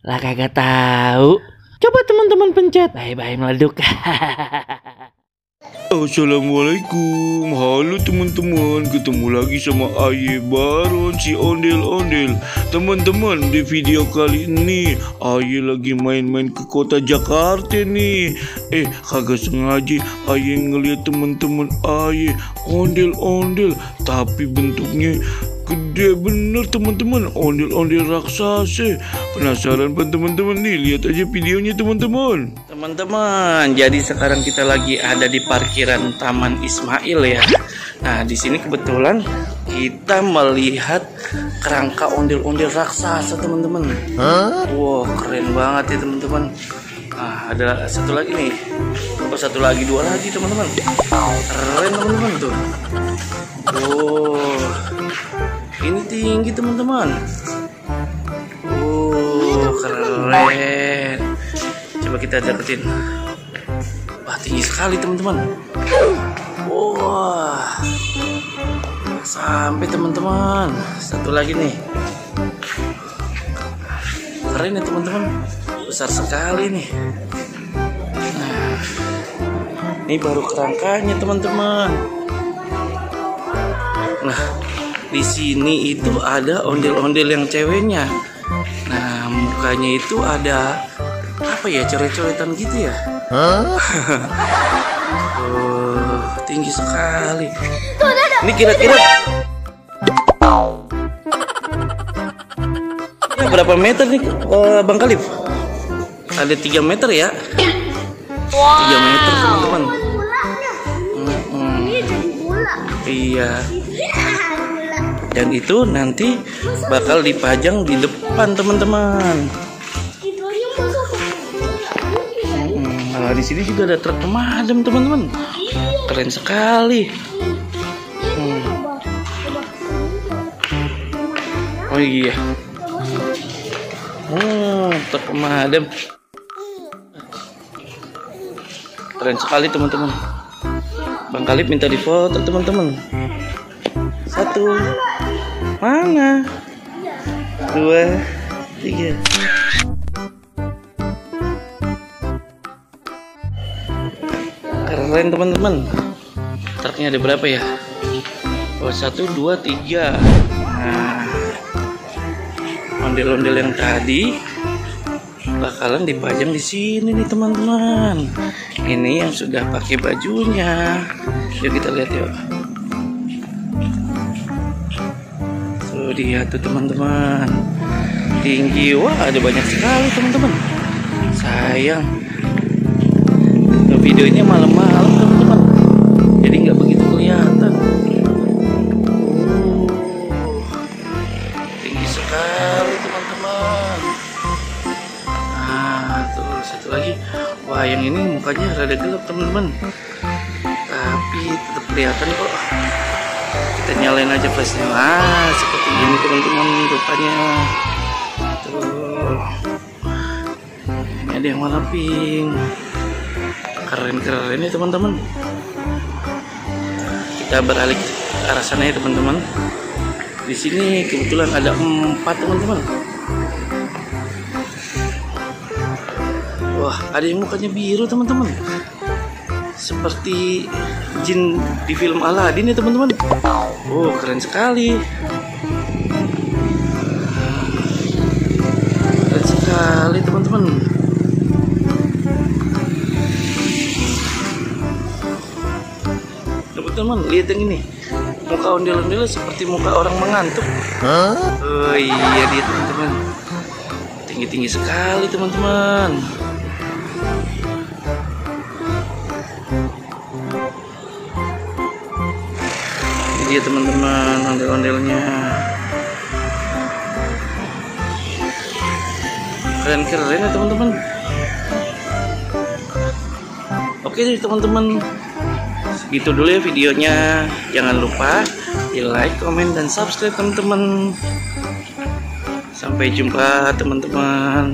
Lah kagak tahu. Coba teman-teman pencet. Bye-bye meleduk. Assalamualaikum, halo teman-teman, ketemu lagi sama Aye Baron si ondel-ondel. Teman-teman, di video kali ini Aye lagi main-main ke kota Jakarta nih. Kagak sengaja Aye ngeliat teman-teman Aye ondel-ondel, tapi bentuknya gede bener teman-teman, ondel-ondel raksasa. Penasaran kan teman-teman nih? Lihat aja videonya teman-teman. Teman-teman, jadi sekarang kita lagi ada di parkiran Taman Ismail ya. Nah, di sini kebetulan kita melihat kerangka ondel-ondel raksasa teman-teman. Wow, keren banget ya teman-teman. Nah, ada satu lagi nih. Satu lagi, dua lagi teman-teman. Keren teman-teman tuh. Wow, ini tinggi teman-teman. Keren. Coba kita deketin. Wah, tinggi sekali teman-teman. Wah, sampai teman-teman. Satu lagi nih. Keren ya teman-teman. Besar sekali nih. Nah, ini baru kerangkanya teman-teman. Nah, di sini itu ada ondel-ondel yang ceweknya. Nah, mukanya itu ada apa ya, coret-coretan gitu ya. Tinggi sekali. Ini kira-kira ya, berapa meter nih Bang Kalif? Ada 3 meter ya. 3 meter teman-teman. Iya. Dan itu nanti bakal dipajang di depan teman-teman. Nah, di sini juga ada truk pemadam teman-teman. Keren sekali. Oh iya. Truk pemadam. Keren sekali teman-teman. Bang Kalib minta difoto teman-teman. 1, mana? 2, 3. Keren teman-teman. Truknya ada berapa ya? 1, 2, 3. Nah, ondel-ondel yang tadi bakalan dipajang di sini nih teman-teman. Ini yang sudah pakai bajunya. Yuk kita lihat yuk. Tuh dia tuh teman-teman. Tinggi, wah ada banyak sekali teman-teman. Sayang videonya malam-malam teman-teman, jadi nggak begitu kelihatan. Tinggi sekali teman-teman. Nah, tuh satu lagi. Wah, yang ini mukanya rada gelap teman-teman, tapi tetap kelihatan kok. Kita nyalain aja flashnya. Nah, seperti ini teman-teman rupanya. Tuh, ini ada yang warna pink. Keren-keren ya teman-teman. Kita beralih ke arah sana ya teman-teman. Di sini kebetulan ada 4 teman-teman. Wah, ada yang mukanya biru teman-teman, seperti jin di film Aladdin ya teman-teman. Oh, keren sekali. Keren sekali teman-teman. Teman-teman, lihat yang ini. Muka ondel-ondel seperti muka orang mengantuk. Oh iya dia teman-teman. Tinggi-tinggi sekali teman-teman. Ini dia teman-teman ondel-ondelnya. Keren-keren ya teman-teman. Oke deh teman-teman, segitu dulu ya videonya. Jangan lupa di like, komen, dan subscribe teman-teman. Sampai jumpa teman-teman.